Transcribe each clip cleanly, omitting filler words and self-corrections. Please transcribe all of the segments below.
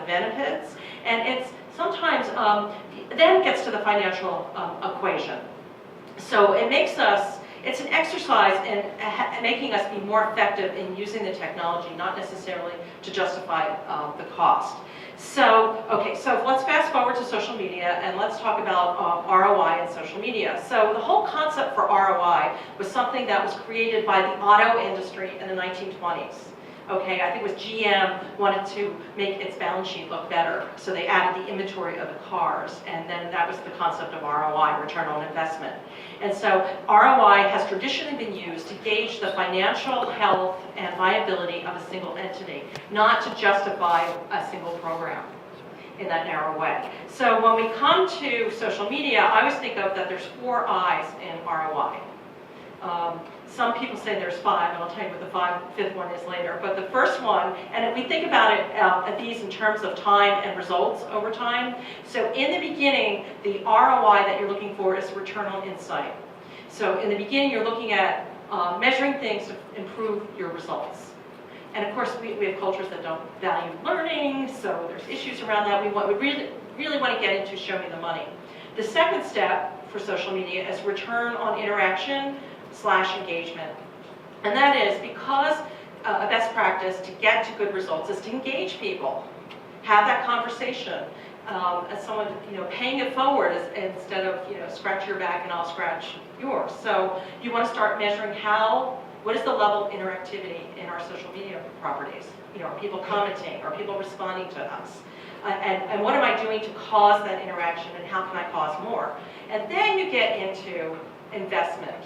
benefits, and it's sometimes, then it gets to the financial equation. So it makes us, it's an exercise in making us be more effective in using the technology, not necessarily to justify the cost. So, okay, so let's fast forward to social media and let's talk about ROI and social media. So the whole concept for ROI was something that was created by the auto industry in the 1920s. Okay, I think it was GM wanted to make its balance sheet look better, so they added the inventory of the cars, and then that was the concept of ROI, return on investment. And so ROI has traditionally been used to gauge the financial health and viability of a single entity, not to justify a single program in that narrow way. So when we come to social media, I always think of that there's 4 I's in ROI. Some people say there's 5, and I'll tell you what the 5th one is later. But the first one, and if we think about it at these in terms of time and results over time, so in the beginning, the ROI that you're looking for is return on insight. So in the beginning, you're looking at measuring things to improve your results. And of course, we have cultures that don't value learning, so there's issues around that. We really want to get into show me the money. The second step for social media is return on interaction / engagement. And that is because a best practice to get to good results is to engage people, have that conversation. As someone, paying it forward instead of, scratch your back and I'll scratch yours. So you want to start measuring what is the level of interactivity in our social media properties? Are people commenting? Are people responding to us? And what am I doing to cause that interaction, and how can I cause more? And then you get into investment.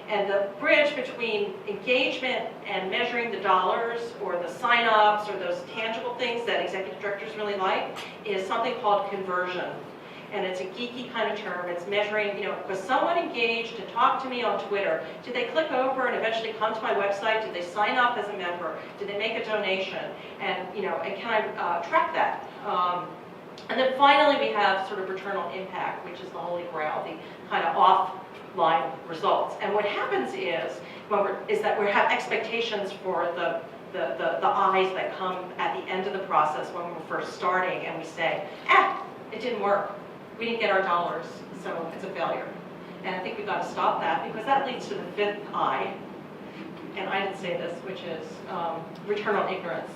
And the bridge between engagement and measuring the dollars or the sign-ups or those tangible things that executive directors really like is something called conversion. And it's a geeky kind of term. It's measuring, was someone engaged and talked to me on Twitter? Did they click over and eventually come to my website? Did they sign up as a member? Did they make a donation? And, and can I track that? And then finally we have sort of return on impact, which is the holy grail, the kind of offline results. And what happens is that we have expectations for the eyes that come at the end of the process when we're first starting, and we say, it didn't work. We didn't get our dollars, so it's a failure. And I think we've got to stop that, because that leads to the 5th I, and I didn't say this, which is return on ignorance.